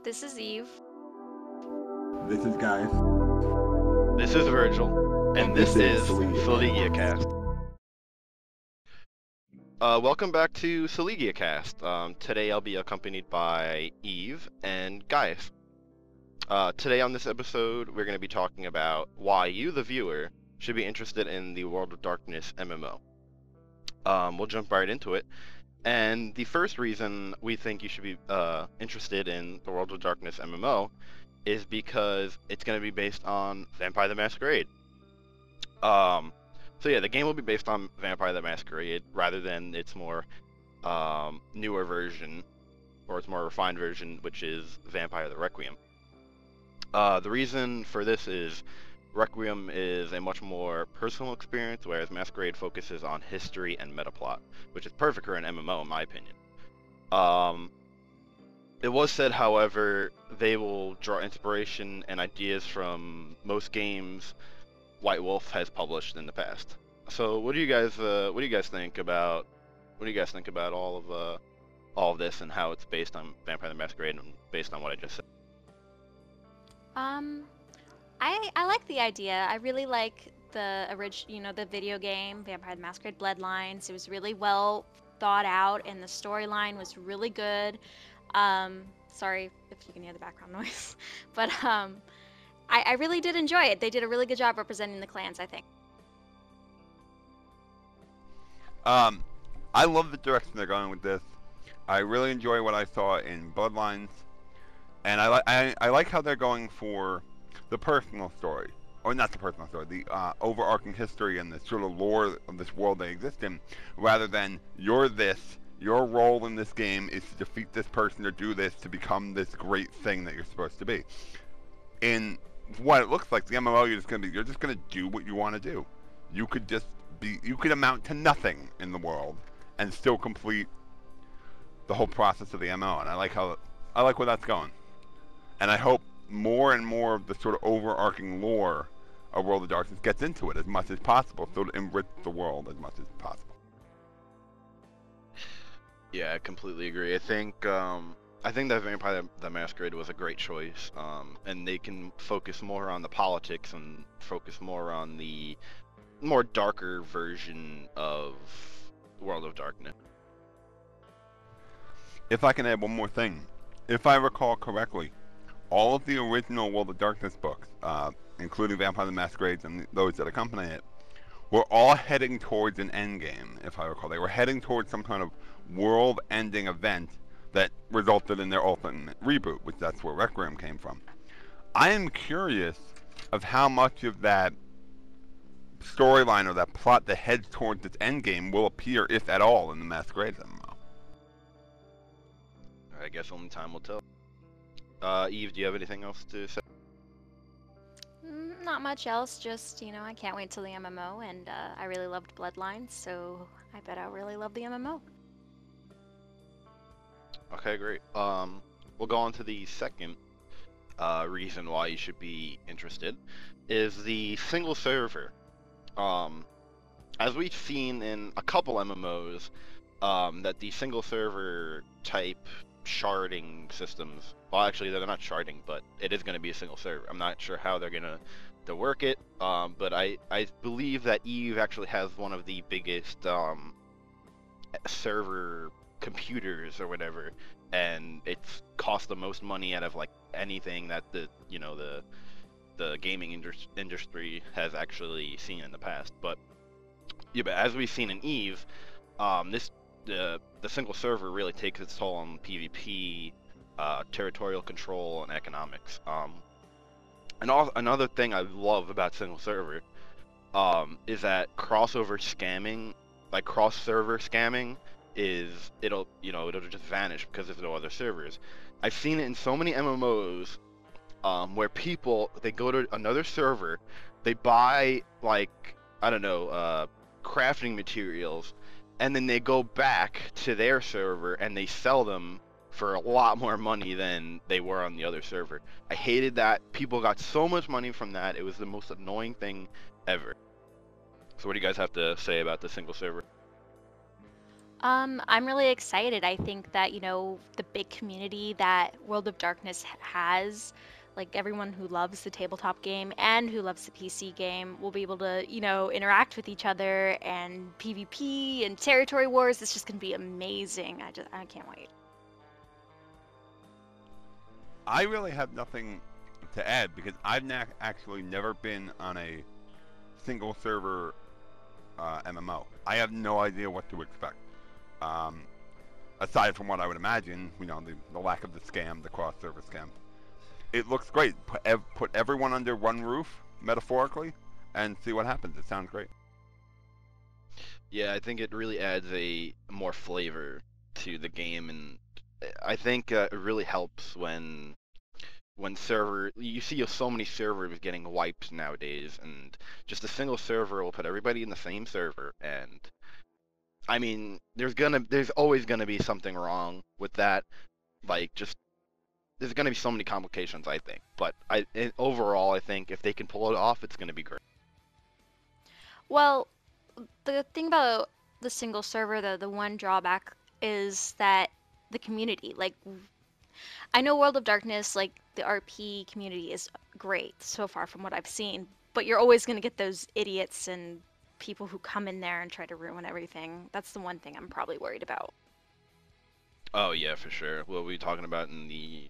This is Eve. This is Guy. This is Virgil, and this is SaligiaCast. Welcome back to SaligiaCast. Today I'll be accompanied by Eve and Gaius. Today on this episode, we're going to be talking about why you, the viewer, should be interested in the World of Darkness MMO. We'll jump right into it. And the first reason we think you should be interested in the World of Darkness MMO is because it's going to be based on Vampire the Masquerade. So yeah, the game will be based on Vampire the Masquerade rather than its more newer version, or its more refined version, which is Vampire the Requiem. The reason for this is Requiem is a much more personal experience, whereas Masquerade focuses on history and metaplot, which is perfect for an MMO in my opinion. It was said, however, they will draw inspiration and ideas from most games White Wolf has published in the past. So, what do you guys think about all of this and how it's based on Vampire the Masquerade and based on what I just said? I like the idea. I really like the the video game Vampire the Masquerade Bloodlines. It was really well thought out, and the storyline was really good. Sorry if you can hear the background noise, but I really did enjoy it. They did a really good job representing the clans, I think. I love the direction they're going with this. I really enjoy what I saw in Bloodlines, and I like how they're going for the personal story, or not the personal story, the overarching history and the sort of lore of this world they exist in, rather than you're this. Your role in this game is to defeat this person or do this to become this great thing that you're supposed to be. In what it looks like, the MMO, you're just gonna do what you want to do. You could amount to nothing in the world and still complete the whole process of the MMO. And I like where that's going. And I hope more and more of the sort of overarching lore of World of Darkness gets into it as much as possible, so to enrich the world as much as possible. Yeah, I completely agree. I think that Vampire the Masquerade was a great choice, and they can focus more on the politics and focus more on the more darker version of World of Darkness. If I can add one more thing, if I recall correctly, all of the original World of Darkness books, including Vampire the Masquerade and those that accompany it, were all heading towards an endgame, if I recall. They were heading towards some kind of world-ending event that resulted in their ultimate reboot, which that's where Requiem came from. I am curious of how much of that storyline or that plot that heads towards its endgame will appear, if at all, in the Masquerade MMO. I guess only time will tell. Eve, do you have anything else to say? Not much else, just, I can't wait till the MMO, and I really loved Bloodlines, so I bet I'll really love the MMO. Okay, great. We'll go on to the second reason why you should be interested, is the single server. As we've seen in a couple MMOs, that the single server type sharding systems, well, actually they're not sharding, but it is going to be a single server. I'm not sure how they're going to work it, but I believe that Eve actually has one of the biggest server computers or whatever, and it's cost the most money out of like anything that the gaming industry has actually seen in the past. But yeah, but as we've seen in Eve, the single server really takes its toll on PvP, territorial control, and economics. And another thing I love about single server is that crossover scamming, like cross-server scamming, it'll just vanish because there's no other servers. I've seen it in so many MMOs where they go to another server, they buy like, I don't know, crafting materials, and then they go back to their server and they sell them for a lot more money than they were on the other server. I hated that. People got so much money from that. It was the most annoying thing ever. So what do you guys have to say about the single server? I'm really excited. I think that, the big community that World of Darkness has, like everyone who loves the tabletop game and who loves the PC game, will be able to, interact with each other and PvP and territory wars. It's just going to be amazing. I can't wait. I really have nothing to add because actually never been on a single server MMO. I have no idea what to expect. Um, Aside from what I would imagine, the lack of the scam, the cross-server scam. It looks great. Put everyone under one roof, metaphorically, and see what happens. It sounds great. Yeah, I think it really adds a more flavor to the game, and I think it really helps when server you see so many servers getting wiped nowadays, and just a single server will put everybody in the same server, and I mean, there's always gonna be something wrong with that. Like, just there's gonna be so many complications, I think. But overall, I think if they can pull it off, it's gonna be great. Well, the thing about the single server, the one drawback is that the community, like, I know World of Darkness, like the RP community is great so far from what I've seen, but you're always going to get those idiots and people who come in there and try to ruin everything. That's the one thing I'm probably worried about. Oh yeah, for sure. What were we talking about in the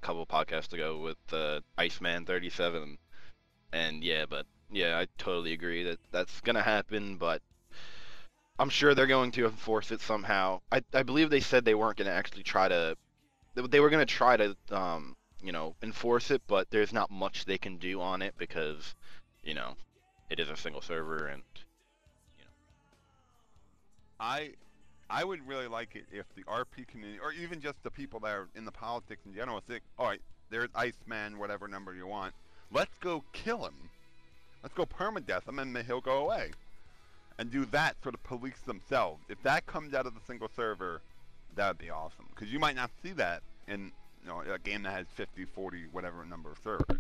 couple podcasts ago with Iceman 37? And yeah, but yeah, I totally agree that that's gonna happen. But I'm sure they're going to enforce it somehow. I believe they said they weren't gonna actually try to. They were gonna try to enforce it, but there's not much they can do on it because you know it is a single server, and you know. I I would really like it if the RP community, or even just the people that are in the politics in general, think, all right, there's Iceman, whatever number you want. Let's go kill him. Let's go permadeath him, and he'll go away. And do that sort of police themselves. If that comes out of the single server, that would be awesome. Because you might not see that in a game that has 50, 40, whatever number of servers.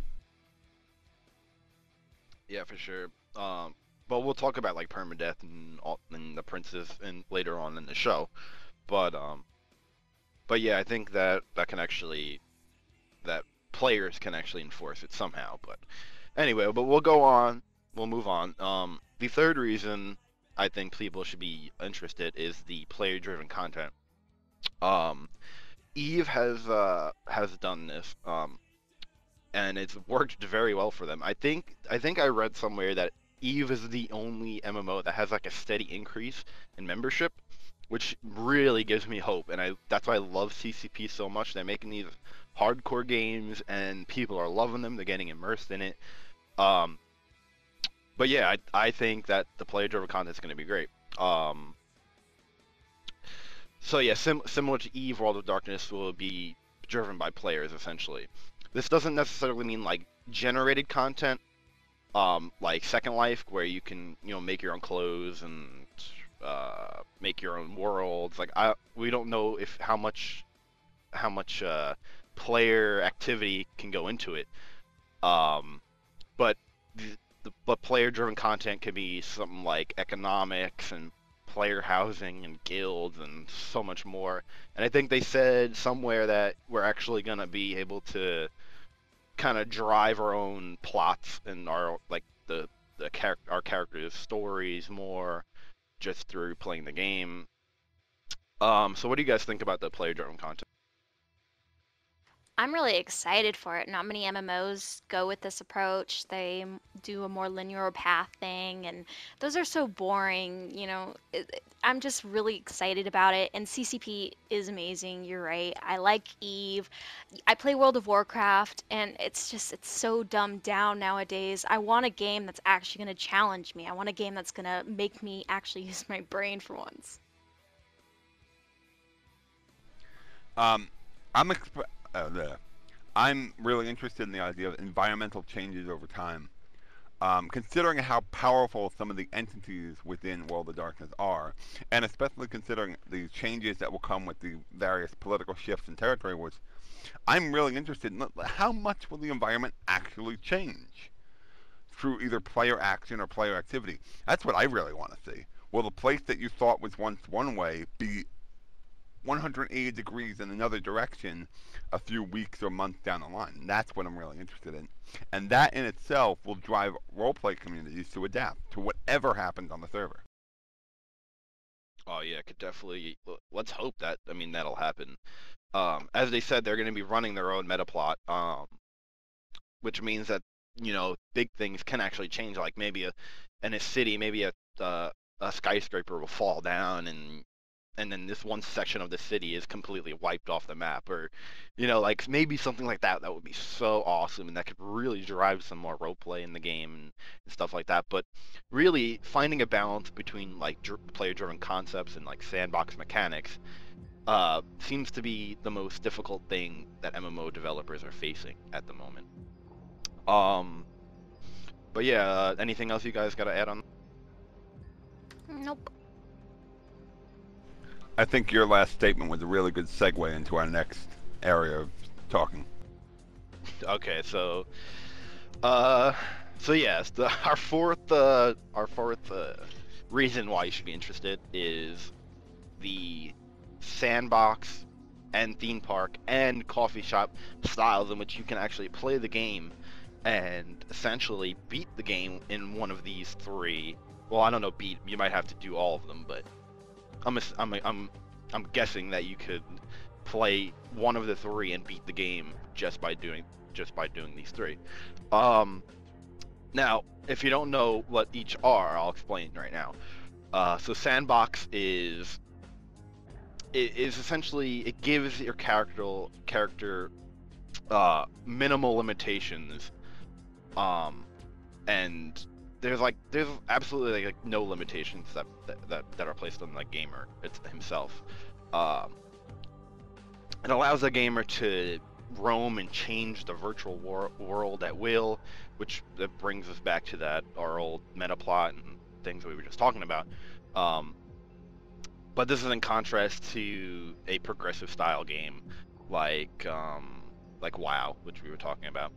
Yeah, for sure. But we'll talk about like permadeath and the princess and later on in the show. But but yeah, I think that can actually that players can actually enforce it somehow. But anyway, but we'll go on. We'll move on. The third reason I think people should be interested is the player-driven content. Um, Eve has done this. And it's worked very well for them. I think I read somewhere that Eve is the only MMO that has like a steady increase in membership, which really gives me hope. And that's why I love CCP so much. They're making these hardcore games, and people are loving them. They're getting immersed in it. Um, but yeah, I think that the player-driven content is going to be great. So yeah, similar to Eve, World of Darkness will be driven by players essentially. This doesn't necessarily mean like generated content, like Second Life, where you can make your own clothes and make your own worlds. Like we don't know if how much player activity can go into it. But but player-driven content can be something like economics and player housing and guilds and so much more. And I think they said somewhere that we're actually gonna be able to kind of drive our own plots and our like our characters' stories more just through playing the game. So what do you guys think about the player-driven content? I'm really excited for it. Not many MMOs go with this approach. They do a more linear path thing, and those are so boring. I'm just really excited about it. And CCP is amazing. You're right. I like Eve. I play World of Warcraft, and it's so dumbed down nowadays. I want a game that's actually going to challenge me. I want a game that's going to make me actually use my brain for once. Um, I'm I'm really interested in the idea of environmental changes over time. Considering how powerful some of the entities within World of Darkness are, and especially considering the changes that will come with the various political shifts and territory wars, I'm really interested in how much will the environment actually change through either player action or player activity. That's what I really want to see. will the place that you thought was once one way be 180 degrees in another direction a few weeks or months down the line? And that's what I'm really interested in. And that in itself will drive roleplay communities to adapt to whatever happens on the server. Oh yeah, could definitely. Let's hope that. I mean, that'll happen. As they said, they're going to be running their own meta plot, which means that big things can actually change. Like maybe in a city, maybe a skyscraper will fall down, and then this one section of the city is completely wiped off the map, or like maybe something like that. That would be so awesome, and that could really drive some more roleplay in the game and stuff like that. But really, finding a balance between like player-driven concepts and like sandbox mechanics seems to be the most difficult thing that MMO developers are facing at the moment. But yeah, anything else you guys got to add on? Nope. I think your last statement was a really good segue into our next area of talking. Okay, so yes, our fourth reason why you should be interested is the sandbox and theme park and coffee shop styles in which you can actually play the game and essentially beat the game in one of these three. Well, I don't know, beat. You might have to do all of them, but I'm guessing that you could play one of the three and beat the game just by doing these three. Now, if you don't know what each are, I'll explain right now. So sandbox is essentially, it gives your character minimal limitations, and there's absolutely like no limitations that are placed on the gamer himself. It allows the gamer to roam and change the virtual world at will, which that brings us back to our old meta plot and things that we were just talking about. But this is in contrast to a progressive style game like WoW, which we were talking about.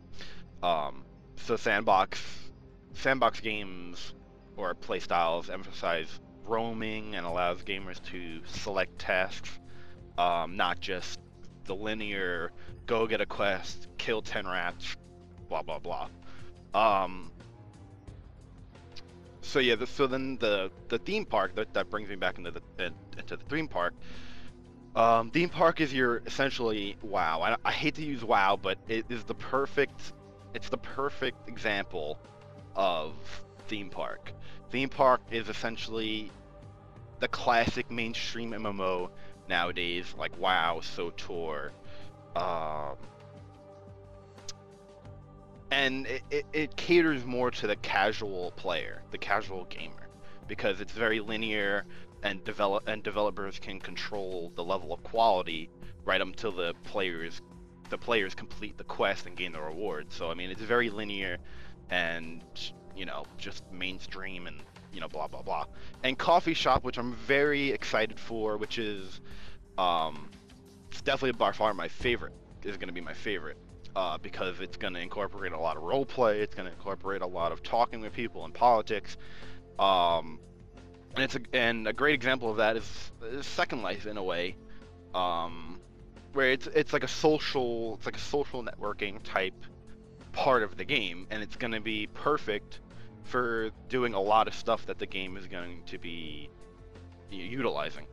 So sandbox games or play styles emphasize roaming and allows gamers to select tasks, not just the linear go get a quest, kill 10 rats, blah blah blah. So yeah, so then the theme park that brings me back into the theme park. Theme park is your essentially WoW. I hate to use WoW, but it's the perfect example of theme park. Theme park is essentially the classic mainstream MMO nowadays, like WoW, SOTOR, and it caters more to the casual player, the casual gamer, because it's very linear, and developers can control the level of quality right until the players complete the quest and gain the reward. So I mean, it's very linear, and just mainstream, and blah blah blah. And coffee shop, which I'm very excited for, which is it's definitely by far my favorite, is going to be my favorite. Because it's going to incorporate a lot of role play. It's going to incorporate a lot of talking with people and politics. And a great example of that is Second Life in a way, where it's like a social networking type part of the game, and it's going to be perfect for doing a lot of stuff that the game is going to be utilizing.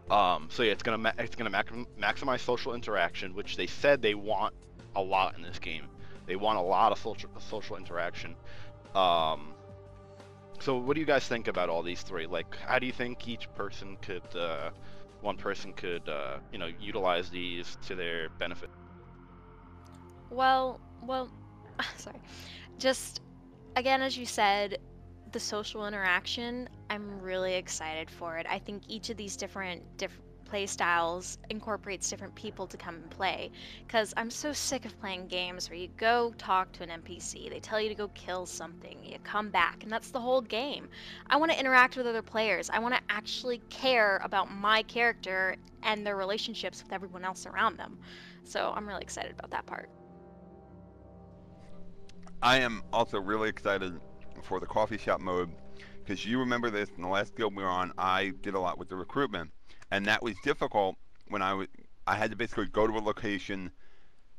So yeah, it's gonna maximize social interaction, which they said they want a lot in this game. They want a lot of social interaction. So what do you guys think about all these three? Like, how do you think one person could utilize these to their benefit? Well, sorry. Just again, as you said, the social interaction, I'm really excited for it. I think each of these different play styles incorporates different people to come and play, because I'm so sick of playing games where you go talk to an NPC, they tell you to go kill something, you come back, and that's the whole game. I want to interact with other players. I want to actually care about my character and their relationships with everyone else around them. So I'm really excited about that part. I am also really excited for the coffee shop mode Because you remember this in the last guild we were on, I did a lot with the recruitment, and that was difficult when I had to basically go to a location,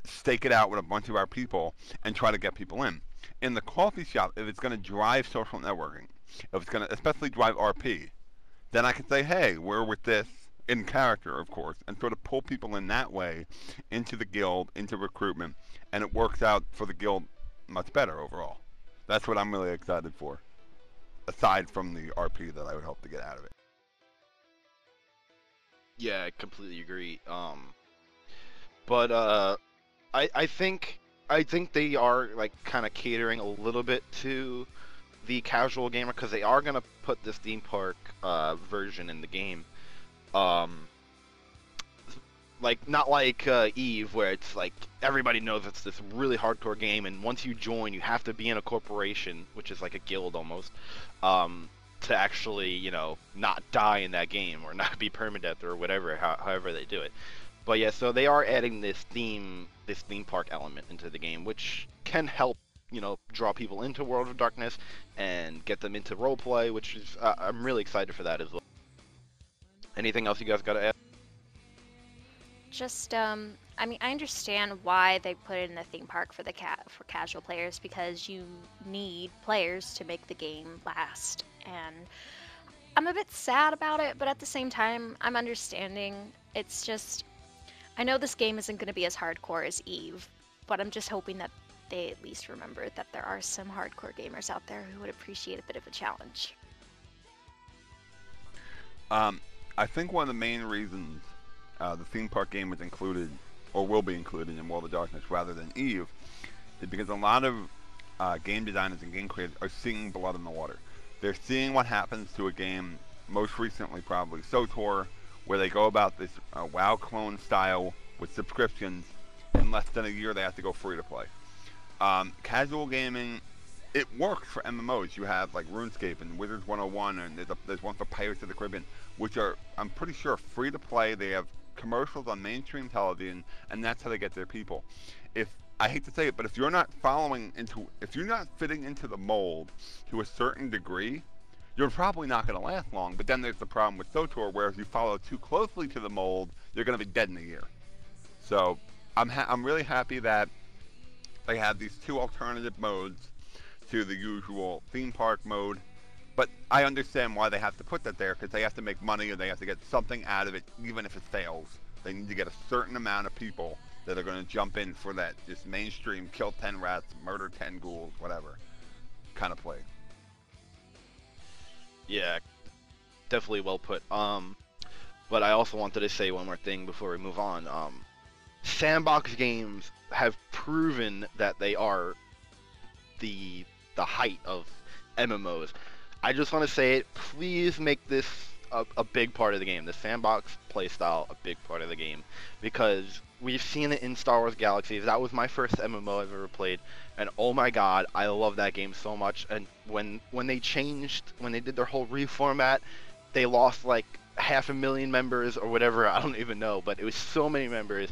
stake it out with a bunch of our people, and try to get people in. In the coffee shop, if it's going to drive social networking, if it's going to especially drive RP, then I can say, hey, we're with this in character, of course, and sort of pull people in that way into the guild, into recruitment, and it works out for the guild much better overall. That's what I'm really excited for, aside from the RP that I would hope to get out of it. Yeah, I completely agree. But I think they are like kind of catering a little bit to the casual gamer because they are gonna put this theme park version in the game. Um, like not like Eve where it's like everybody knows it's this really hardcore game, and once you join, you have to be in a corporation, which is like a guild almost, to actually not die in that game or not be permadeath or whatever, however they do it. But yeah, so they are adding this theme park element into the game, which can help, draw people into World of Darkness and get them into roleplay, which is I'm really excited for that as well. Anything else you guys got to add? Just, I mean, I understand why they put it in the theme park for for casual players because you need players to make the game last. And I'm a bit sad about it, but at the same time, I'm understanding. It's just, I know this game isn't going to be as hardcore as Eve, but I'm just hoping that they at least remember that there are some hardcore gamers out there who would appreciate a bit of a challenge. I think one of the main reasons the theme park game was included, or will be included in World of Darkness rather than Eve, is because a lot of game designers and game creators are seeing blood in the water. They're seeing what happens to a game, most recently probably SOTOR, where they go about this WoW clone style with subscriptions. In less than a year, they have to go free to play. Casual gaming, it works for MMOs. You have like RuneScape and Wizards 101, and there's one for Pirates of the Caribbean, which are, I'm pretty sure, free to play. They have commercials on mainstream television, and that's how they get their people. If I hate to say it, but if you're not if you're not fitting into the mold to a certain degree, you're probably not going to last long. But then there's the problem with SOTOR, where if you follow too closely to the mold, you're going to be dead in a year. So I'm really happy that they have these two alternative modes to the usual theme park mode. But I understand why they have to put that there, because they have to make money and they have to get something out of it, even if it fails. They need to get a certain amount of people that are going to jump in for that just mainstream kill 10 rats, murder 10 ghouls, whatever kind of play. Yeah, definitely well put. But I also wanted to say one more thing before we move on. Sandbox games have proven that they are the height of MMOs. I just want to say it. Please make this a big part of the game. The sandbox playstyle a big part of the game, because we've seen it in Star Wars Galaxies. That was my first MMO I've ever played, and oh my god, I love that game so much. And when they did their whole reformat, they lost like 500,000 members or whatever. I don't even know, but it was so many members.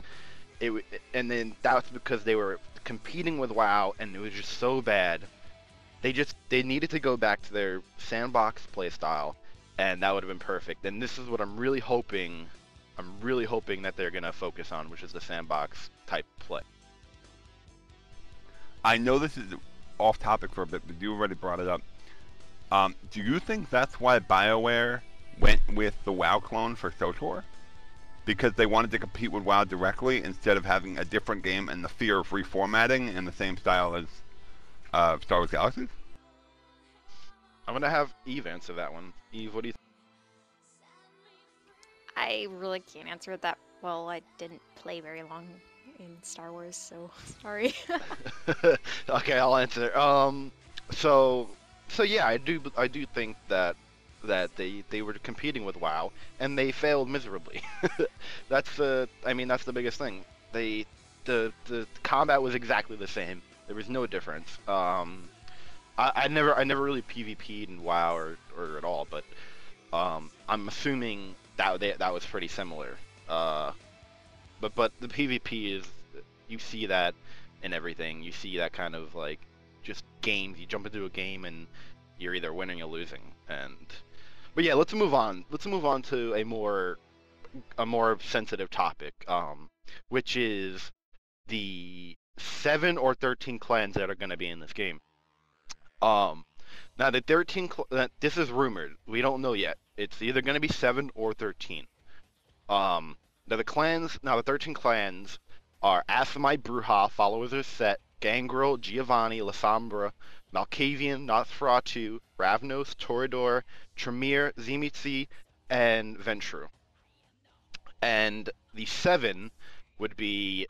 And then that's because they were competing with WoW, and it was just so bad. They needed to go back to their sandbox playstyle, and that would have been perfect. And this is what I'm really hoping that they're gonna focus on, which is the sandbox type play. I know this is off topic for a bit, but you already brought it up. Do you think that's why BioWare went with the WoW clone for SOTOR? Because they wanted to compete with WoW directly instead of having a different game and the fear of reformatting in the same style as Star Wars Galaxies? I'm gonna have Eve answer that one. Eve, what do you I really can't answer it that well. I didn't play very long in Star Wars, so sorry. think? Okay, I'll answer. So yeah, I do think that they were competing with WoW and they failed miserably. That's the biggest thing. The combat was exactly the same. There was no difference. I never really PvP'd in WoW or at all, but I'm assuming that was pretty similar. But the PvP is, you see that in everything. You see that kind of like just games. You jump into a game and you're either winning or losing. But yeah, let's move on. Let's move on to a more sensitive topic, which is the 7 or 13 clans that are going to be in this game. Um, Now the this is rumored. We don't know yet. It's either going to be 7 or 13. Um, now the 13 clans are Asamai Bruja, followers of Set, Gangrel, Giovanni, Lasombra, Malkavian, Nosferatu, Ravnos, Torador, Tremere, Zimitzi, and Ventru. And the 7 would be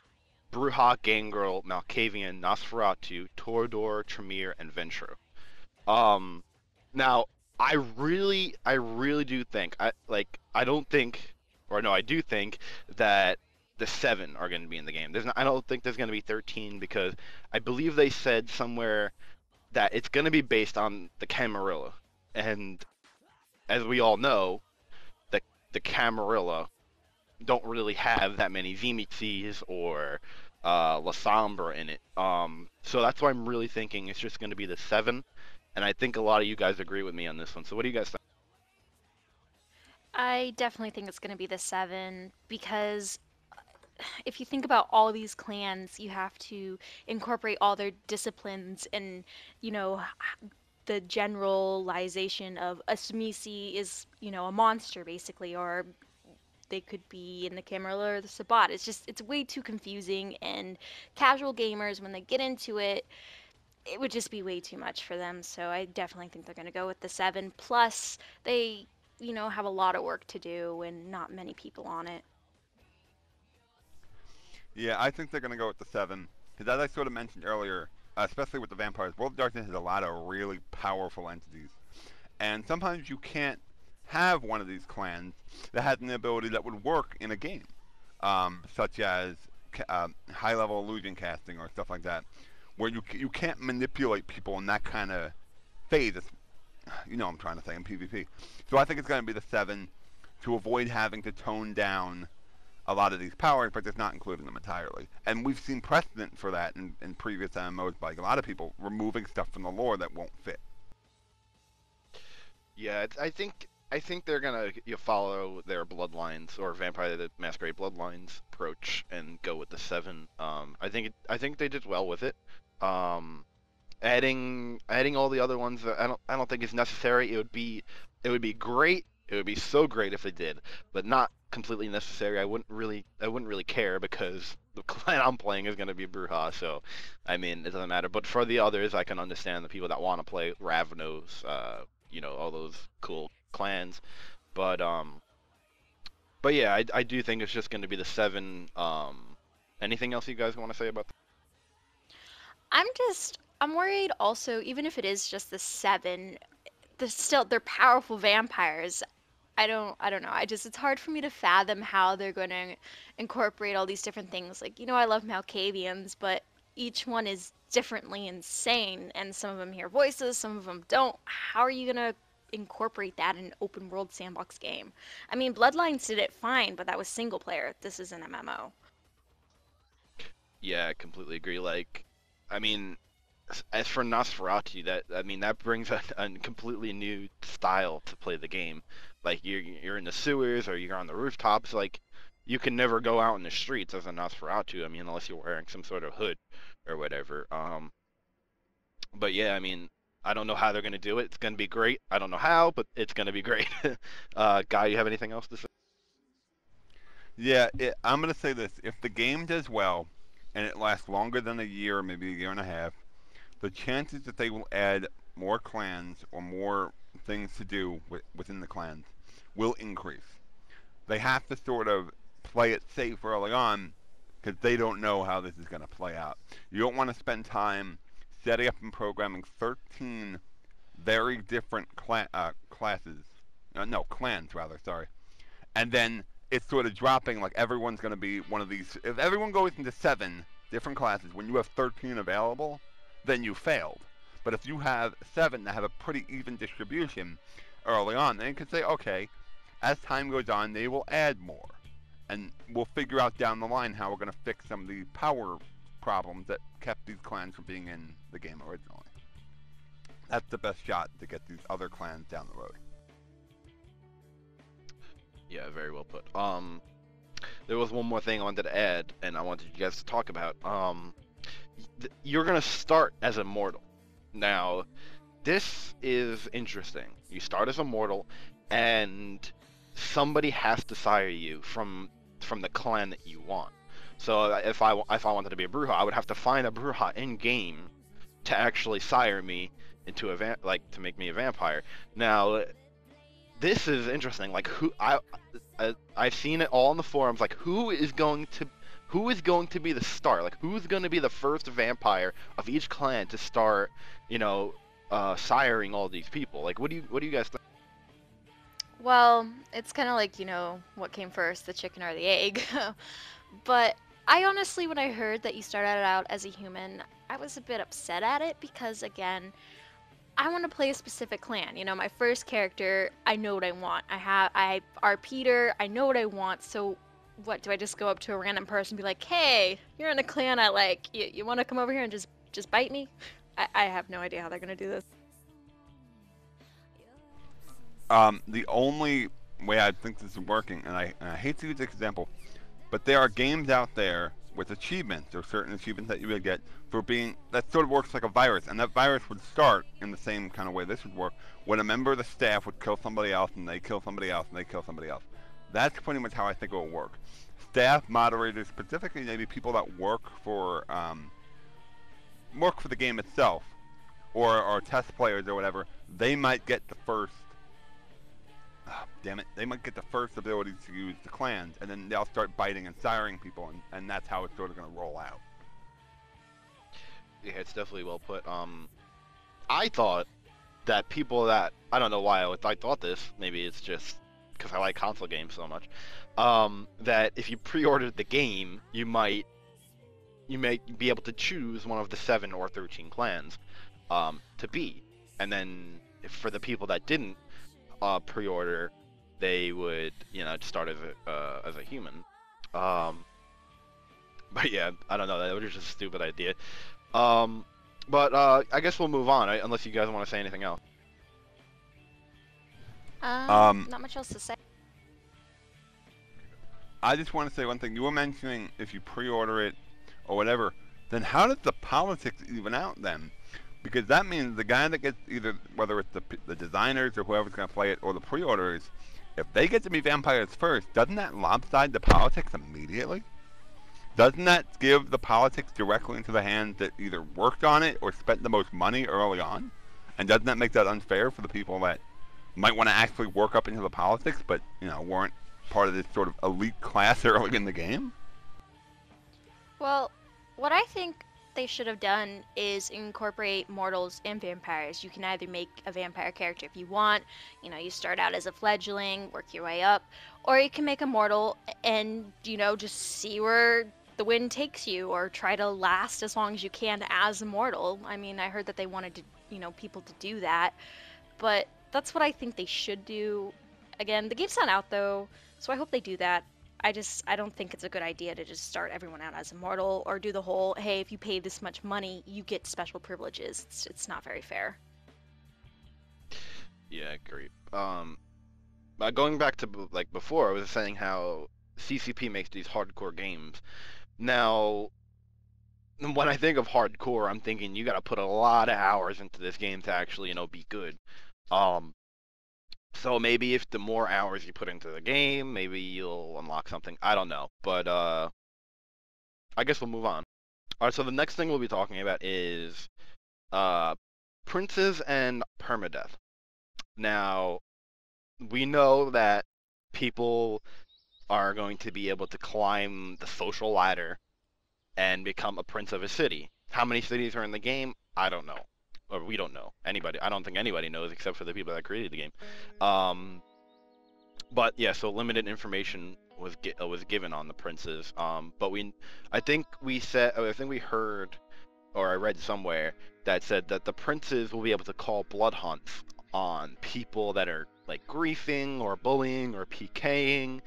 Bruja, Gangrel, Malkavian, Nosferatu, Torador, Tremere, and Ventru. Um, Now I really do think I don't think, or no, I do think that the 7 are going to be in the game. I don't think there's going to be 13 because I believe they said somewhere that it's going to be based on the Camarilla, and as we all know, the Camarilla don't really have that many Zimitzis or La Sombra in it. So that's why I'm really thinking it's just going to be the 7, and I think a lot of you guys agree with me on this one. So what do you guys think? I definitely think it's going to be the 7 because if you think about all these clans, you have to incorporate all their disciplines and, you know, the generalization of a Smisi is, a monster basically, or they could be in the Camarilla or the Sabbat. It's way too confusing, and casual gamers, when they get into it, it would just be way too much for them. So I definitely think they're going to go with the 7. Plus, they, have a lot of work to do and not many people on it. Yeah, I think they're going to go with the 7. Because as I sort of mentioned earlier, especially with the vampires, World of Darkness has a lot of really powerful entities. And sometimes you can't have one of these clans that has an ability that would work in a game, such as high-level illusion casting or stuff like that, where you can't manipulate people in that kind of phase. You know what I'm trying to say in PvP. So I think it's going to be the 7 to avoid having to tone down a lot of these powers, but just not including them entirely. And we've seen precedent for that in previous MMOs by a lot of people removing stuff from the lore that won't fit. Yeah, I think they're gonna follow their bloodlines or Vampire the Masquerade bloodlines approach and go with the 7. I think they did well with it. Um, adding all the other ones, I don't think is necessary. It would be great. It would be so great if it did, but not completely necessary. I wouldn't really care because the clan I'm playing is gonna be Bruja, so I mean it doesn't matter. But for the others, I can understand the people that want to play Ravnos, all those cool clans. But yeah, I do think it's just gonna be the 7. Anything else you guys want to say about that? I'm worried also, even if it is just the 7, they're powerful vampires. I don't know. It's hard for me to fathom how they're going to incorporate all these different things. Like, I love Malkavians, but each one is differently insane, and some of them hear voices, some of them don't. How are you going to incorporate that in an open world sandbox game? I mean, Bloodlines did it fine, but that was single player. This is an MMO. Yeah, I completely agree. Like, I mean, as for Nosferatu, that brings a completely new style to play the game. Like you're in the sewers or you're on the rooftops. Like you can never go out in the streets as a Nosferatu. I mean, unless you're wearing some sort of hood or whatever. But yeah, I mean, I don't know how they're gonna do it. It's gonna be great. I don't know how, but it's gonna be great. Guy, you have anything else to say? Yeah, I'm going to say this. If the game does well, and it lasts longer than a year, maybe a year and a half, the chances that they will add more clans or more things to do within the clans will increase. They have to sort of play it safe early on because they don't know how this is going to play out. You don't want to spend time setting up and programming 13 very different classes. No, clans rather, sorry. And then it's sort of dropping like everyone's going to be one of these. If everyone goes into 7 different classes when you have 13 available, then you failed. But if you have 7 that have a pretty even distribution early on, then you can say, okay, as time goes on, they will add more. And we'll figure out down the line how we're going to fix some of the power problems that kept these clans from being in the game originally. that's the best shot to get these other clans down the road. Yeah, very well put. There was one more thing I wanted to add, and I wanted you guys to talk about. You're gonna start as a mortal. Now, this is interesting. You start as a mortal, and somebody has to sire you from the clan that you want. So if I wanted to be a Bruja, I would have to find a Bruja in game to actually sire me into to make me a vampire. Now, this is interesting. Like I've seen it all in the forums. Like who is going to be the start? Like who's going to be the first vampire of each clan to start, siring all these people? Like what do you guys think? Well, it's kind of like, what came first, the chicken or the egg. But I honestly, when I heard that you started out as a human, I was a bit upset at it because, again, I want to play a specific clan. My first character, I know what I want. I are Peter, I know what I want. So, what do I just go up to a random person and be like, "Hey, you're in a clan I like. You want to come over here and just bite me?" I have no idea how they're gonna do this. The only way I think this is working, and I hate to use this example, but there are games out there with achievements or certain achievements that you would get for being that sort of works like a virus, and that virus would start in the same kind of way this would work when a member of the staff would kill somebody else and they kill somebody else and they kill somebody else. That's pretty much how I think it will work. Staff moderators, specifically maybe people that work for the game itself, or test players or whatever, they might get the first. Oh, damn it! They might get the first ability to use the clans, and then they'll start biting and siring people, and that's how it's sort of going to roll out. Yeah, it's definitely well put. I thought that people that I don't know why I thought this. Maybe it's just because I like console games so much. That if you pre-ordered the game, you may be able to choose one of the 7 or 13 clans to be, and then for the people that didn't pre-order, they would start as a human. But yeah, I don't know. That was just a stupid idea. But I guess we'll move on, right? Unless you guys want to say anything else. Not much else to say. I just want to say one thing. You were mentioning if you pre-order it or whatever, then how does the politics even out then? Because that means the guy that gets either, whether it's the designers or whoever's going to play it or the pre-orders, if they get to be vampires first, doesn't that lopside the politics immediately? Doesn't that give the politics directly into the hands that either worked on it or spent the most money early on? And doesn't that make that unfair for the people that might want to actually work up into the politics but, weren't part of this sort of elite class early in the game? Well, what I think they should have done is incorporate mortals and vampires. You can either make a vampire character if you want, you start out as a fledgling, work your way up, or you can make a mortal and, just see where the wind takes you, or try to last as long as you can as a mortal. I mean, I heard that they wanted to, people to do that, but that's what I think they should do. Again, the game's not out though, so I hope they do that. I don't think it's a good idea to just start everyone out as immortal or do the whole, hey, if you pay this much money, you get special privileges. It's not very fair. Yeah, great. Going back to before, I was saying how CCP makes these hardcore games. Now, when I think of hardcore, I'm thinking you got to put a lot of hours into this game to actually, be good. So maybe if the more hours you put into the game, maybe you'll unlock something. I don't know, but I guess we'll move on. All right, so the next thing we'll be talking about is princes and permadeath. Now, we know that people are going to be able to climb the social ladder and become a prince of a city. How many cities are in the game? I don't know. Or we don't know. I don't think anybody knows except for the people that created the game. But yeah, so limited information was given on the princes. But I think we heard, or I read somewhere that said that the princes will be able to call blood hunts on people that are like griefing or bullying or PKing,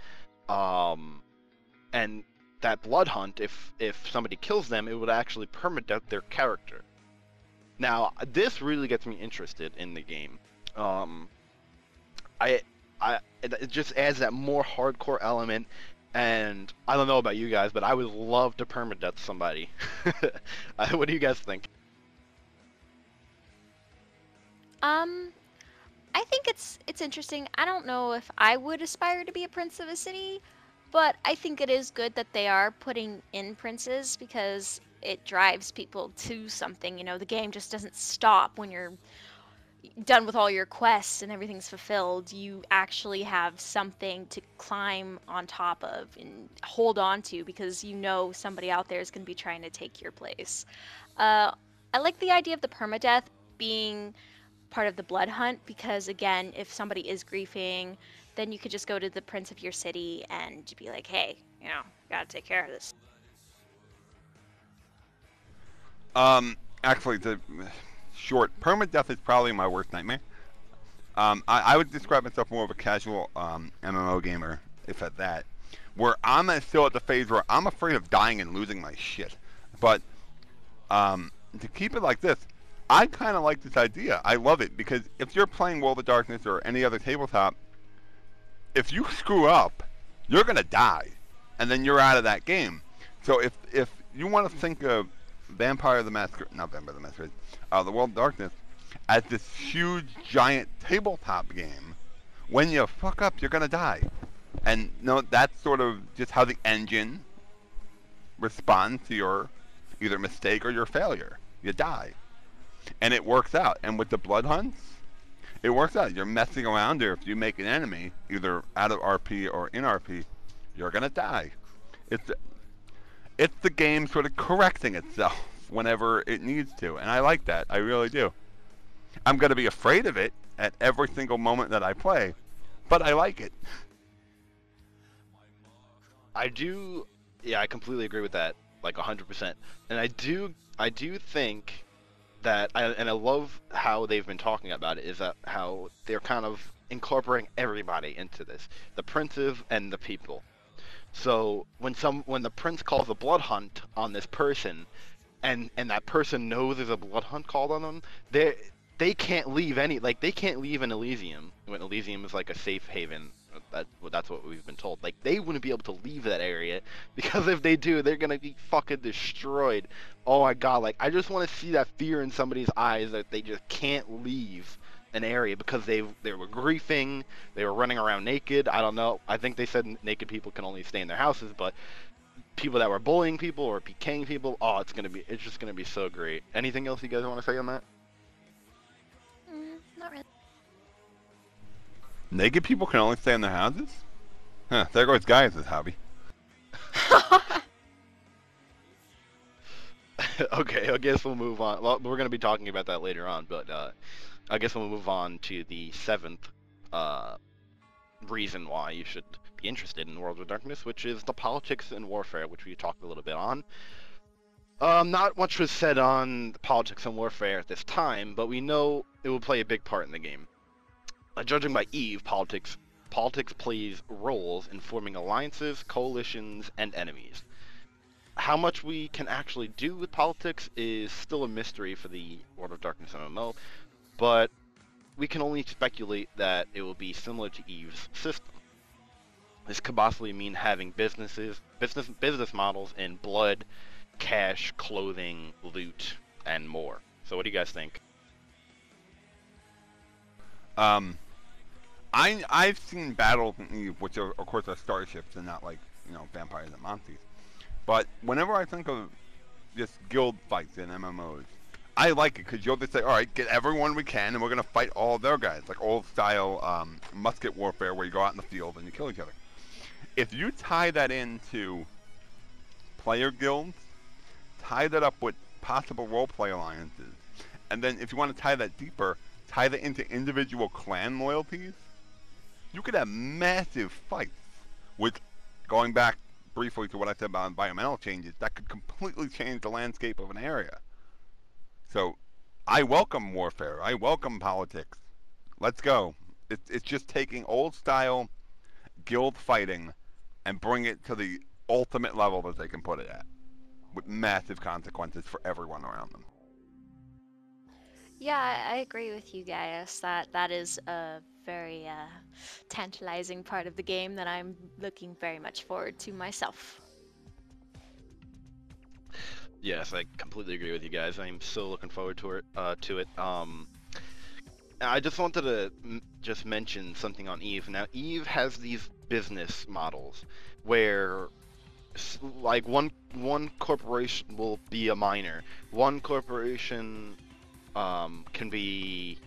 and that blood hunt, if somebody kills them, it would actually permadeath their character. Now, this really gets me interested in the game. Um, I, it just adds that more hardcore element, and I don't know about you guys, but I would love to permadeath somebody. What do you guys think? Um, I think it's interesting. I don't know if I would aspire to be a prince of a city, but I think it is good that they are putting in princes because it drives people to something. You know, the game just doesn't stop when you're done with all your quests and everything's fulfilled. You actually have something to climb on top of and hold on to because you know somebody out there is going to be trying to take your place. Uh, I like the idea of the permadeath being part of the blood hunt because, again, if somebody is griefing, then you could just go to the prince of your city and be like, hey, you know, gotta take care of this. Actually, the short permadeath is probably my worst nightmare. I would describe myself more of a casual MMO gamer, if at that, where I'm still at the phase where I'm afraid of dying and losing my shit. But to keep it like this, I kind of like this idea. I love it because if you're playing World of Darkness or any other tabletop, if you screw up, you're gonna die, and then you're out of that game. So if you want to think of Vampire the Masquerade, not Vampire the Masquerade, the World of Darkness, as this huge giant tabletop game, when you fuck up, you're gonna die, and no, that's sort of just how the engine responds to your either mistake or your failure. You die, and it works out. And with the blood hunts, it works out. You're messing around there. If you make an enemy, either out of RP or in RP, you're gonna die. It's it's the game sort of correcting itself whenever it needs to, and I like that. I really do. I'm gonna be afraid of it at every single moment that I play, but I like it. I do, yeah, I completely agree with that, like 100%. And I do think that, and I love how they've been talking about it, is that how they're kind of incorporating everybody into this, the princes and the people. So when the prince calls a blood hunt on this person, and that person knows there's a blood hunt called on them, they can't leave they can't leave an Elysium when Elysium is like a safe haven. That's what we've been told. Like, they wouldn't be able to leave that area because if they do, they're gonna be fucking destroyed. Oh my god! Like, I just want to see that fear in somebody's eyes that they just can't leave an area because they were griefing, they were running around naked. I don't know. I think they said naked people can only stay in their houses, but people that were bullying people or PKing people, oh, it's just gonna be so great. Anything else you guys want to say on that? Not really. Naked people can only stay in their houses? Huh, there goes guys' hobby. Okay, I guess we'll move on. Well, we're gonna be talking about that later on, but I guess we'll move on to the seventh uh, reason why you should be interested in World of Darkness, which is the politics and warfare, which we talked a little bit on. Not much was said on the politics and warfare at this time, but we know it will play a big part in the game. Judging by Eve, politics plays roles in forming alliances, coalitions, and enemies. How much we can actually do with politics is still a mystery for the World of Darkness MMO, but we can only speculate that it will be similar to Eve's system. This could possibly mean having business models in blood, cash, clothing, loot, and more. So what do you guys think? I've seen battles in Eve, which are, of course, are starships and not like vampires and monsters. But whenever I think of just guild fights in MMOs, I like it because you'll just say, all right, get everyone we can, and we're gonna fight all their guys, like old style musket warfare, where you go out in the field and you kill each other. If you tie that into player guilds, tie that up with possible roleplay alliances, and then if you want to tie that deeper, tie that into individual clan loyalties, you could have massive fights. With going back briefly to what I said about environmental changes, that could completely change the landscape of an area. So I welcome warfare. I welcome politics. Let's go. It's just taking old style guild fighting and bring it to the ultimate level that they can put it at, with massive consequences for everyone around them. Yeah, I agree with you guys that that is a very tantalizing part of the game that I'm looking very much forward to myself. Yes, I completely agree with you guys. I'm so looking forward to it. I just wanted to just mention something on Eve. Now, Eve has these business models where like one corporation will be a miner. One corporation can be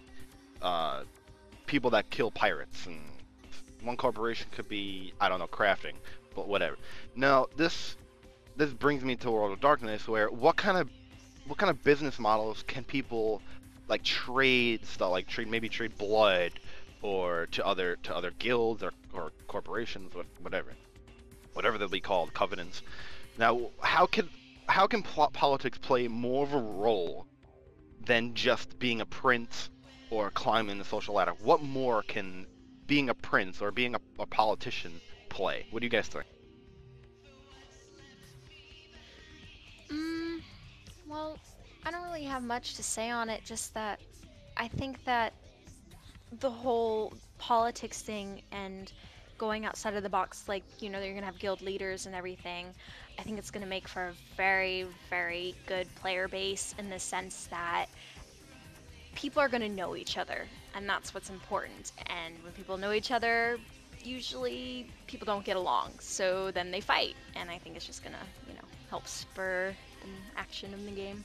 uh, people that kill pirates, and one corporation could be, I don't know, crafting, but whatever. Now this brings me to World of Darkness, where what kind of business models can people like trade stuff, like trade blood, or to other guilds or corporations, whatever they'll be called, covenants. Now, how can politics play more of a role than just being a prince or climbing the social ladder? What more can being a prince or being a politician play? What do you guys think? Mm, well, I don't really have much to say on it, just that I think that the whole politics thing and going outside of the box, like, you're gonna have guild leaders and everything, I think it's gonna make for a very, very good player base in the sense that people are gonna know each other, and that's what's important. And when people know each other, usually people don't get along, so then they fight, and I think it's just gonna, help spur the action in the game.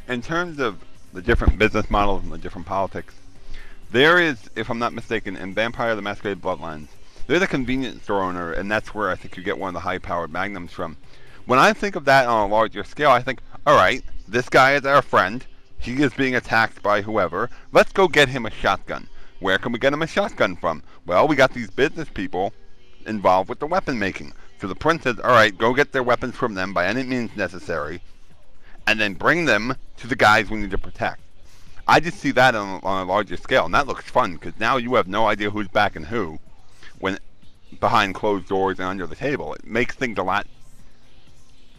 In terms of the different business models and the different politics, there is, if I'm not mistaken, in Vampire the Masquerade Bloodlines, there's a convenience store owner, and that's where I think you get one of the high-powered magnums from. When I think of that on a larger scale, I think, all right, this guy is our friend. He is being attacked by whoever. Let's go get him a shotgun. Where can we get him a shotgun from? Well, we got these business people involved with the weapon making. So the prince says, all right, go get their weapons from them by any means necessary, and then bring them to the guys we need to protect. I just see that on a larger scale, and that looks fun because now you have no idea who's backing who when behind closed doors and under the table. It makes things a lot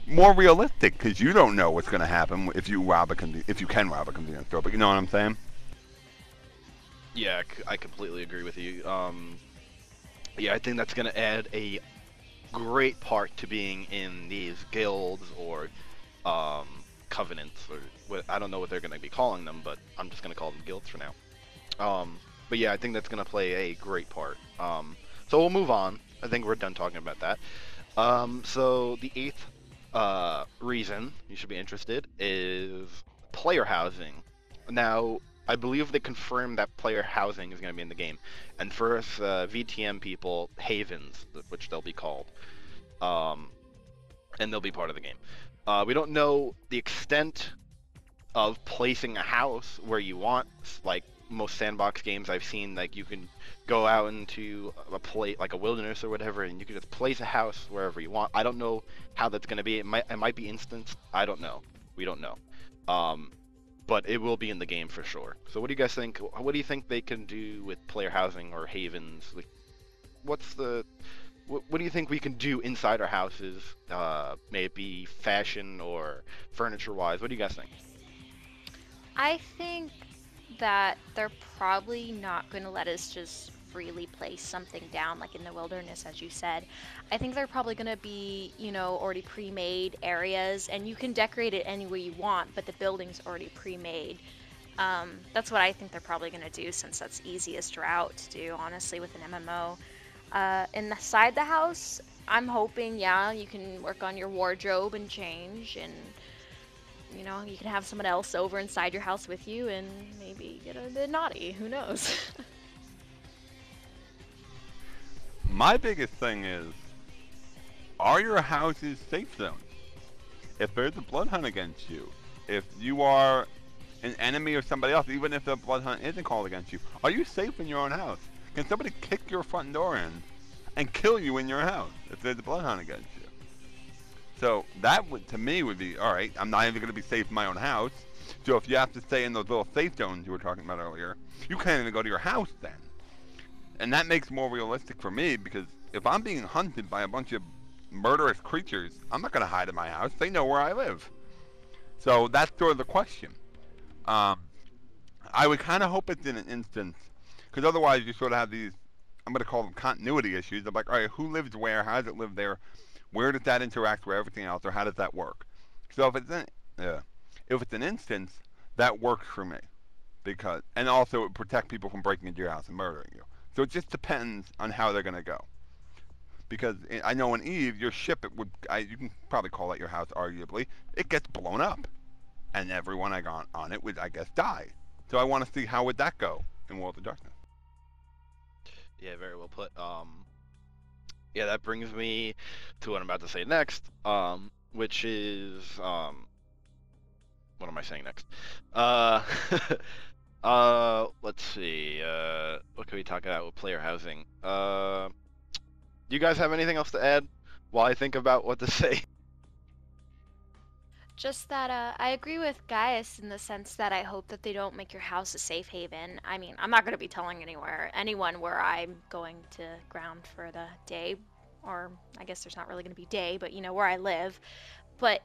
more realistic because you don't know what's going to happen if you can rob a convenience store. But you know what I'm saying? Yeah, I completely agree with you. Yeah, I think that's gonna add a great part to being in these guilds or um, covenants, or I don't know what they're gonna be calling them, but I'm just gonna call them guilds for now. But yeah, I think that's gonna play a great part. So we'll move on. I think we're done talking about that. So the eighth reason you should be interested is player housing. Now, I believe they confirmed that player housing is going to be in the game, and for us VTM people, havens, which they'll be called, um, and they'll be part of the game. We don't know the extent of placing a house where you want. Like most sandbox games I've seen, like you can go out into a place like a wilderness or whatever, and you can just place a house wherever you want. I don't know how that's going to be. It might be instanced. I don't know. We don't know. Um, but it will be in the game for sure. So what do you guys think? What do you think they can do with player housing or havens? Like, what's the what do you think we can do inside our houses? Maybe fashion or furniture wise. What do you guys think? I think that they're probably not going to let us just freely place something down like in the wilderness, as you said. I think they're probably going to be, already pre-made areas, and you can decorate it any way you want, but the building's already pre-made. That's what I think they're probably going to do, since that's easiest route to do, honestly, with an MMO. Inside the house, I'm hoping, yeah, you can work on your wardrobe and change, and you can have someone else over inside your house with you and maybe get a bit naughty. Who knows? My biggest thing is, are your houses safe zones? If there's a blood hunt against you, if you are an enemy of somebody else, even if the blood hunt isn't called against you, are you safe in your own house? Can somebody kick your front door in and kill you in your house if there's a blood hunt against you? So that would, to me, would be all right. I'm not even going to be safe in my own house. So if you have to stay in those little safe zones you were talking about earlier, you can't even go to your house then. And that makes it more realistic for me because if I'm being hunted by a bunch of murderous creatures, I'm not going to hide in my house. They know where I live. So that's sort of the question. Um, I would kind of hope it's in an instance, because otherwise you sort of have these. I'm going to call them continuity issues. I'm like, all right, who lives where? How does it live there? Where does that interact with everything else, or how does that work? So if it's an instance, that works for me because, and also it would protect people from breaking into your house and murdering you. So it just depends on how they're going to go. Because I know in Eve, your ship, you can probably call that your house, arguably, it gets blown up, and everyone I got on it would, I guess, die. So I want to see how would that go in World of Darkness. Yeah, very well put. Yeah, that brings me to what I'm about to say next, which is, what am I saying next? Uh, let's see, what can we talk about with player housing? Do you guys have anything else to add while I think about what to say? Just that I agree with Gaius in the sense that I hope that they don't make your house a safe haven. I mean, I'm not going to be telling anyone where I'm going to ground for the day, or I guess there's not really going to be day, but where I live. But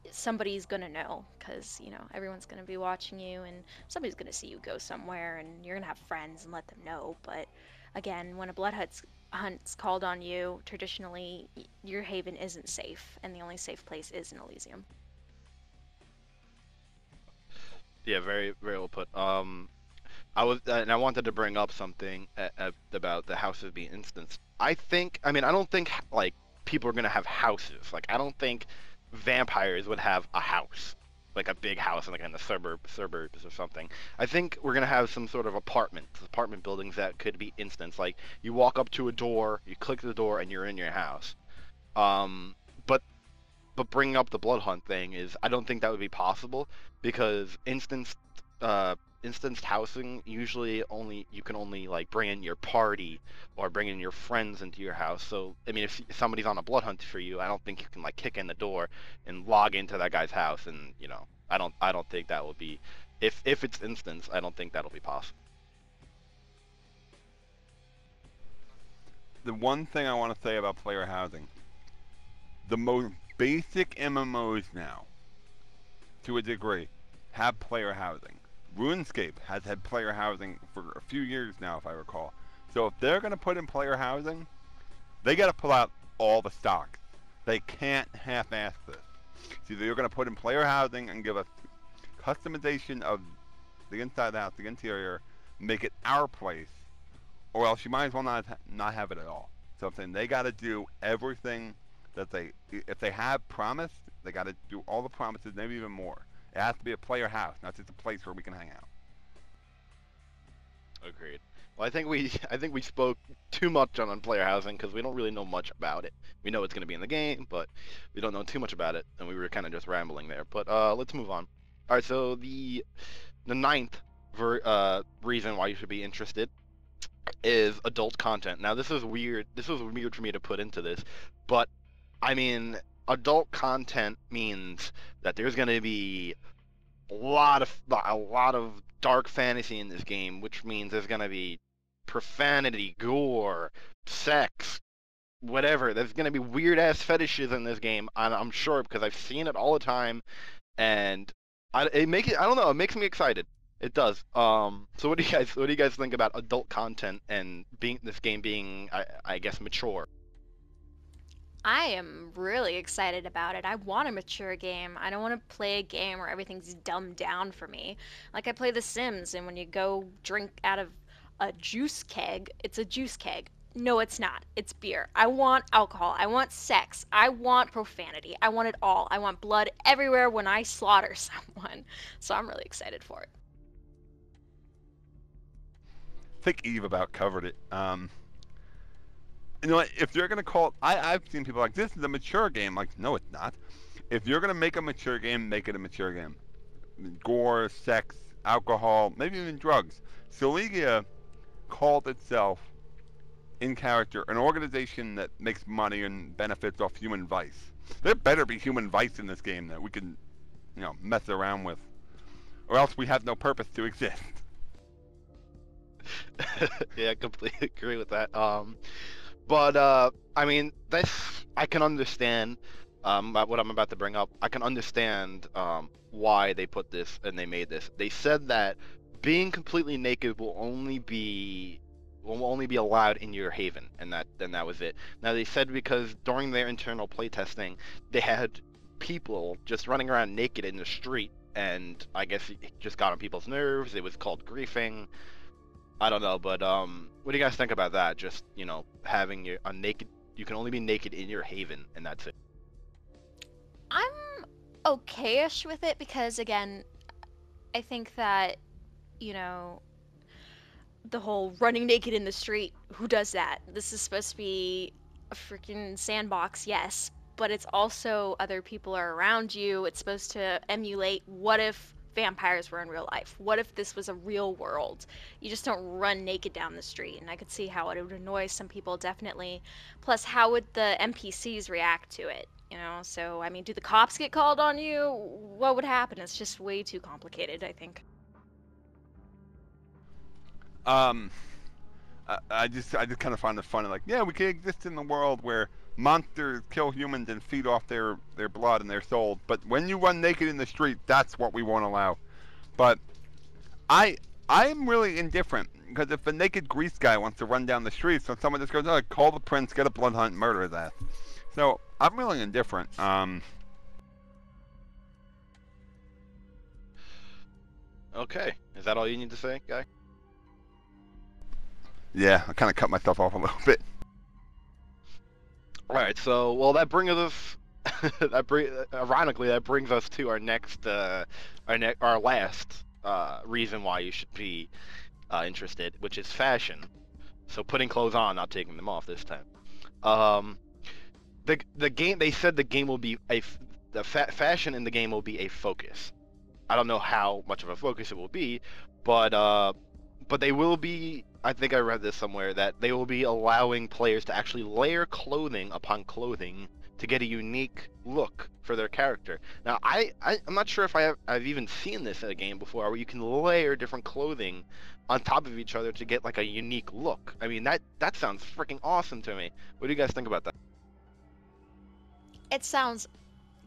somebody's going to know because, everyone's going to be watching you and somebody's going to see you go somewhere and you're going to have friends and let them know. But again, when a hunt's called on you, traditionally your haven isn't safe and the only safe place is in Elysium. Yeah, very, very well put. I wanted to bring up something about the houses being instanced. I don't think like people are gonna have houses. Like, I don't think vampires would have a house, like a big house, like in the suburbs or something. I think we're gonna have some sort of apartment buildings that could be instanced. Like, you walk up to a door, you click the door, and you're in your house. Um, but bringing up the blood hunt thing is, I don't think that would be possible because instanced housing, usually only you can only like bring in your party or bring in your friends into your house. So I mean, if somebody's on a blood hunt for you, I don't think you can like kick in the door and log into that guy's house. And I don't think that will be, if it's instance, I don't think that'll be possible. The one thing I want to say about player housing, the most basic MMOs now, to a degree, have player housing. RuneScape has had player housing for a few years now, if I recall. So if they're going to put in player housing, they got to pull out all the stocks. They can't half-ass this. So either you're going to put in player housing and give us customization of the inside of the house, the interior, make it our place, or else you might as well not have it at all. So I'm saying they got to do everything that if they have promised, they got to do all the promises, maybe even more. It has to be a player house, not just a place where we can hang out. Agreed. Well, I think we spoke too much on player housing because we don't really know much about it. We know it's going to be in the game, but we don't know too much about it, and we were kind of just rambling there. But let's move on. All right, so the ninth reason why you should be interested is adult content. Now, this is weird. This was weird for me to put into this, but I mean, adult content means that there's going to be a lot of dark fantasy in this game, which means there's gonna be profanity, gore, sex, whatever. There's gonna be weird ass fetishes in this game. I'm sure because I've seen it all the time, and I don't know, it makes me excited. It does. So what do you guys think about adult content and this game being, I guess, mature? I am really excited about it. I want a mature game. I don't want to play a game where everything's dumbed down for me. Like I play The Sims, and when you go drink out of a juice keg, it's a juice keg. No, it's not. It's beer. I want alcohol. I want sex. I want profanity. I want it all. I want blood everywhere when I slaughter someone. So I'm really excited for it. I think Eve about covered it. You know what? If you're gonna call, I've seen people like this is a mature game. Like, no, it's not. If you're gonna make a mature game, make it a mature game. Gore, sex, alcohol, maybe even drugs. Saligia called itself, in character, an organization that makes money and benefits off human vice. There better be human vice in this game that we can, mess around with, or else we have no purpose to exist. Yeah, I completely agree with that. But I mean, this I can understand what I'm about to bring up, I can understand why they put this and they made this. They said that being completely naked will only be allowed in your haven, and that was it. Now they said because during their internal playtesting, they had people just running around naked in the street, and I guess it just got on people's nerves. It was called griefing. I don't know, but what do you guys think about that? Just having a naked, you can only be naked in your haven, and that's it. I'm okay-ish with it because, again, I think that, you know, the whole running naked in the street, who does that? This is supposed to be a freaking sandbox, yes, but it's also other people are around you. It's supposed to emulate what if vampires were in real life? What if this was a real world? You just don't run naked down the street, and I could see how it would annoy some people, definitely. Plus, how would the NPCs react to it? So I mean, do the cops get called on you? What would happen? It's just way too complicated, I think. Um, I just kind of find it funny. Like, yeah, we can exist in the world where monsters kill humans and feed off their blood and their souls, but when you run naked in the street, that's what we won't allow. But I I'm really indifferent because if a naked grease guy wants to run down the street, so someone just goes, "Oh, call the prince, get a blood hunt, murder his ass." So I'm really indifferent. Okay, is that all you need to say, guy? Yeah, I kind of cut myself off a little bit. All right, so well, that brings us. Ironically, that brings us to our next, our last reason why you should be interested, which is fashion. So putting clothes on, not taking them off this time. Um, the game, they said the game will be fashion in the game will be a focus. I don't know how much of a focus it will be, but they will be. I think I read this somewhere that they will be allowing players to actually layer clothing upon clothing to get a unique look for their character. Now, I'm not sure if I've even seen this in a game before, where you can layer different clothing on top of each other to get like a unique look. I mean, that sounds freaking awesome to me. What do you guys think about that? It sounds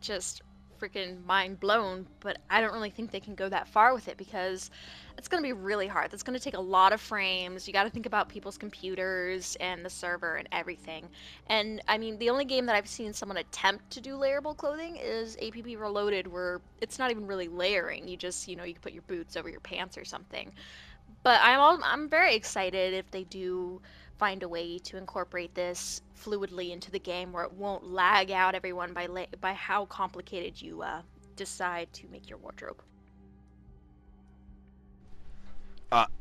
just freaking mind blown, but I don't really think they can go that far with it because it's going to be really hard. That's going to take a lot of frames. You got to think about people's computers and the server and everything. And I mean, the only game that I've seen someone attempt to do layerable clothing is APP Reloaded, where it's not even really layering. You just, you can put your boots over your pants or something. But I'm very excited if they do find a way to incorporate this fluidly into the game where it won't lag out everyone by how complicated you decide to make your wardrobe.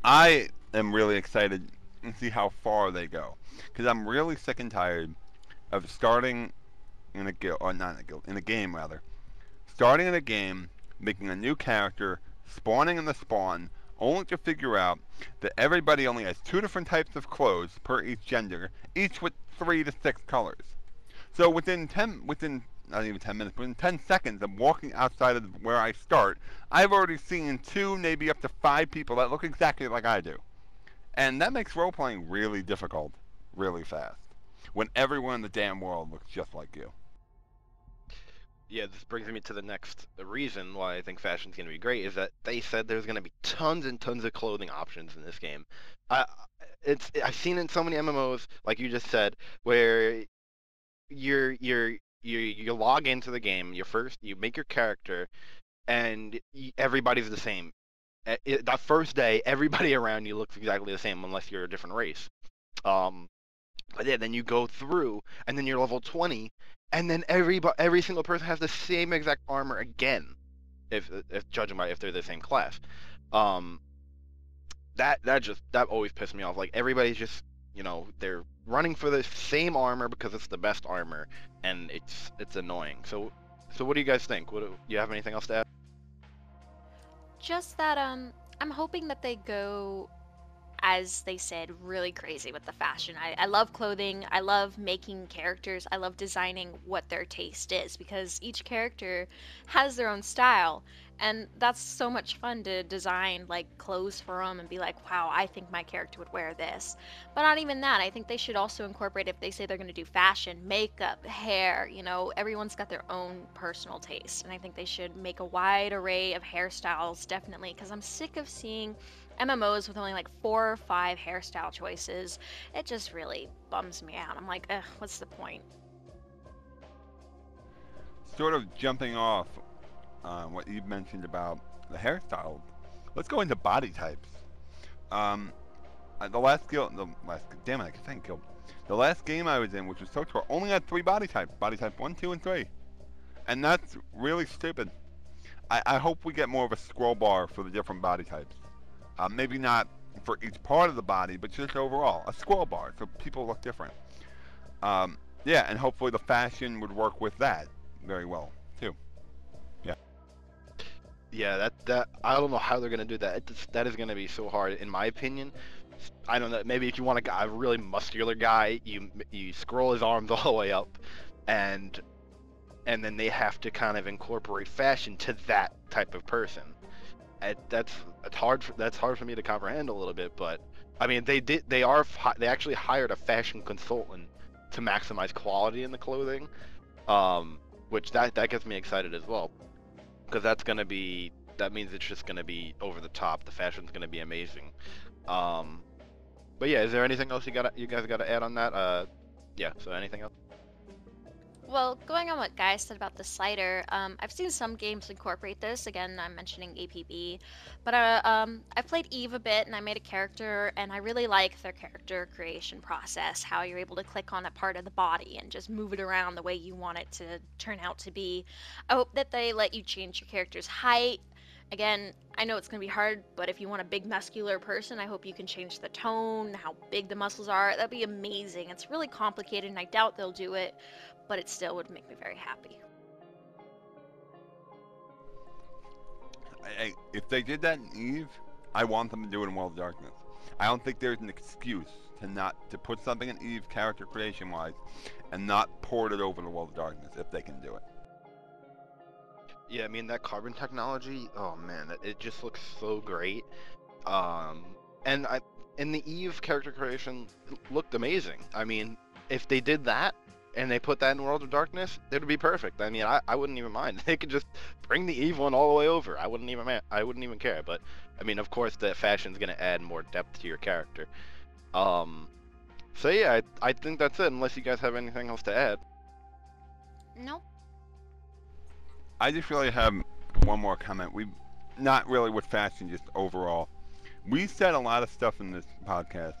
I am really excited to see how far they go because I'm really sick and tired of starting in a guild, or not in a guild, in a game rather. Starting in a game, making a new character, spawning in the spawn, only to figure out that everybody only has two different types of clothes per each gender, each with 3 to 6 colors. So within not even 10 minutes, within 10 seconds of walking outside of where I start, I've already seen two, maybe up to 5 people that look exactly like I do, and that makes role playing really difficult, really fast, when everyone in the damn world looks just like you. Yeah, this brings me to the next reason why I think fashion's going to be great is that they said there's going to be tons and tons of clothing options in this game. I I've seen it in so many MMOs, like you just said, where you log into the game, you make your character, and everybody's the same. That first day, everybody around you looks exactly the same unless you're a different race. Um, but yeah, then you go through, and then you're level 20, and then every single person has the same exact armor again, if judging by if they're the same class. Um, that always pissed me off. Like everybody's just they're running for the same armor because it's the best armor, and it's annoying. So what do you guys think? What do you have anything else to add? Just that I'm hoping that they go, as they said, really crazy with the fashion. I love clothing. I love making characters. I love designing what their taste is because each character has their own style. And that's so much fun to design like clothes for them and be like, wow, I think my character would wear this. But not even that. I think they should also incorporate, if they say they're going to do fashion, makeup, hair, everyone's got their own personal taste. And I think they should make a wide array of hairstyles, definitely, because I'm sick of seeing MMOs with only like 4 or 5 hairstyle choices. It just really bums me out. I'm like, ugh, what's the point? Sort of jumping off what you mentioned about the hairstyles, let's go into body types. Um, the last guild, the last damn it, I keep saying guild. The last game I was in, which was Total, only had 3 body type 1, 2, and 3, and that's really stupid. I hope we get more of a scroll bar for the different body types. Maybe not for each part of the body, but just overall a scroll bar so people look different. Yeah, and hopefully the fashion would work with that very well too. Yeah. Yeah, that I don't know how they're gonna do that. That is gonna be so hard, in my opinion. I don't know. Maybe if you want a really muscular guy, you scroll his arms all the way up, and then they have to kind of incorporate fashion to that type of person. That's hard for me to comprehend a little bit, but I mean they actually hired a fashion consultant to maximize quality in the clothing, which that gets me excited as well, because that means it's just gonna be over the top. The fashion's gonna be amazing. Um, but yeah, is there anything else you guys gotta add on that? Yeah. So anything else? Well, going on what Guy said about the slider, I've seen some games incorporate this. Again, I'm mentioning APB, but I played Eve a bit, and I made a character, and I really like their character creation process. How you're able to click on a part of the body and just move it around the way you want it to turn out to be. I hope that they let you change your character's height. Again, I know it's going to be hard, but if you want a big muscular person, I hope you can change the tone, how big the muscles are. That'd be amazing. It's really complicated, and I doubt they'll do it, but it still would make me very happy. If they did that in Eve, I want them to do it in World of Darkness. I don't think there's an excuse to put something in Eve character creation wise and not port it over to World of Darkness if they can do it. Yeah, I mean that carbon technology. Oh man, it just looks so great. And in the Eve character creation looked amazing. I mean, if they did that and they put that in World of Darkness, it would be perfect. I mean, I wouldn't even mind. They could just bring the Eve one all the way over. I wouldn't even care. But I mean, of course, the fashion's gonna add more depth to your character. So yeah, I think that's it. Unless you guys have anything else to add. Nope. I just really have one more comment. We, not really with fashion, just overall. We said a lot of stuff in this podcast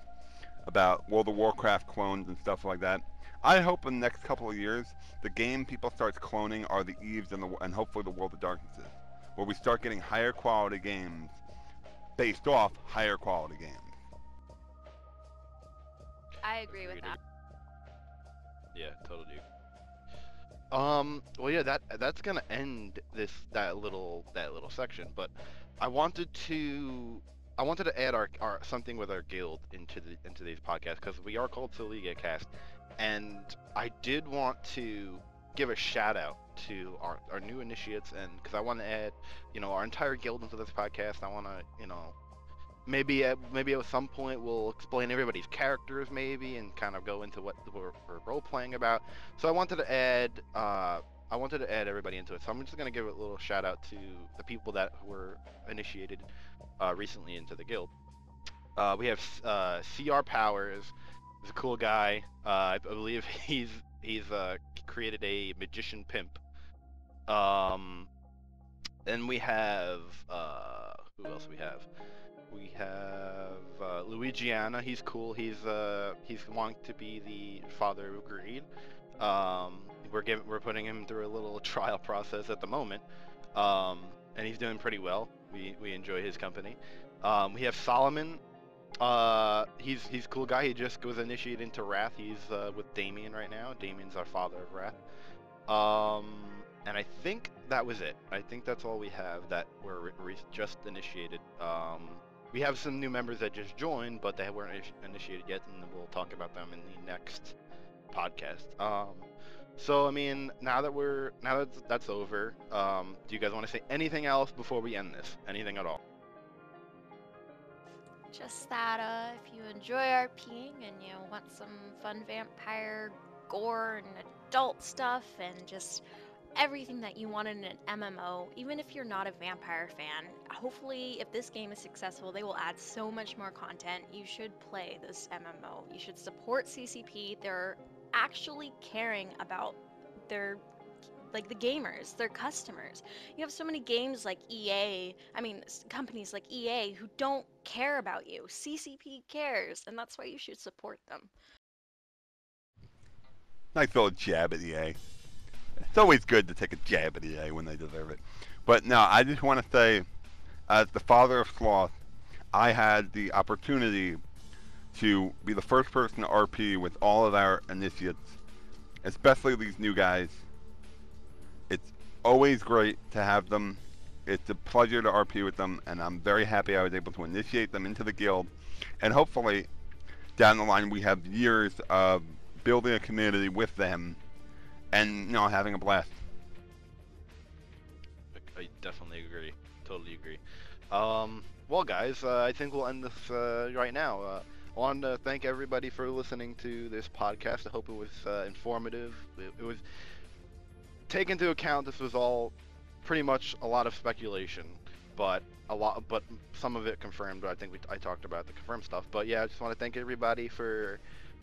about World of Warcraft clones and stuff like that. I hope in the next couple of years, the game people start cloning are the Eves and hopefully the World of Darknesses, where we start getting higher quality games based off higher quality games. I agree with that. Yeah, totally. Well, yeah, that's gonna end that little section, but I wanted to add our something with our guild into these podcasts, because we are called SaligiaCast, and I did want to give a shout out to our new initiates, and because I want to add our entire guild into this podcast. I want to maybe at some point we'll explain everybody's characters, maybe, and kind of go into what we're role playing about. So I wanted to add everybody into it. So I'm just gonna give a little shout out to the people that were initiated recently into the guild. We have CR Powers. He's a cool guy. I believe he's created a magician pimp. Then we have who else we have? We have Luigiana. He's cool. He's wanting to be the father of greed. We're putting him through a little trial process at the moment, and he's doing pretty well. We enjoy his company. We have Solomon. He's a cool guy. He just was initiated into Wrath. He's with Damien right now. Damien's our father of Wrath. And I think that was it. I think that's all we have that were just initiated. We have some new members that just joined, but they weren't initiated yet, and we'll talk about them in the next podcast. So I mean, now that that's over, do you guys want to say anything else before we end this? Anything at all? Just that if you enjoy RPing and you want some fun vampire gore and adult stuff and just everything that you want in an MMO, even if you're not a vampire fan, hopefully, if this game is successful, they will add so much more content. You should play this MMO. You should support CCP. They're actually caring about their like the gamers, their customers. You have so many games like EA, companies like EA who don't care about you. CCP cares, and that's why you should support them. Nice little jab at EA. It's always good to take a jab at EA when they deserve it. But no, I just want to say, as the father of sloth, I had the opportunity to be the first person to RP with all of our initiates, especially these new guys. It's always great to have them. It's a pleasure to RP with them, and I'm very happy I was able to initiate them into the guild. And hopefully, down the line, we have years of building a community with them and having a blast. I definitely agree. Totally agree. Well, guys, I think we'll end this right now. I wanted to thank everybody for listening to this podcast. I hope it was informative. It was take into account this was all pretty much a lot of speculation, but some of it confirmed. I think I talked about the confirmed stuff. But yeah, I just want to thank everybody for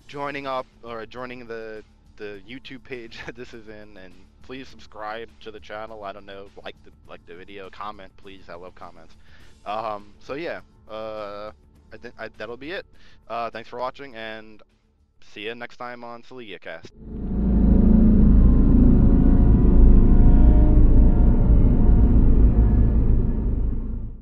joining up or joining the YouTube page that this is in, and please subscribe to the channel. I don't know, like the video, comment, please. I love comments. So yeah, I think that'll be it. Thanks for watching, and see you next time on SaligiaCast.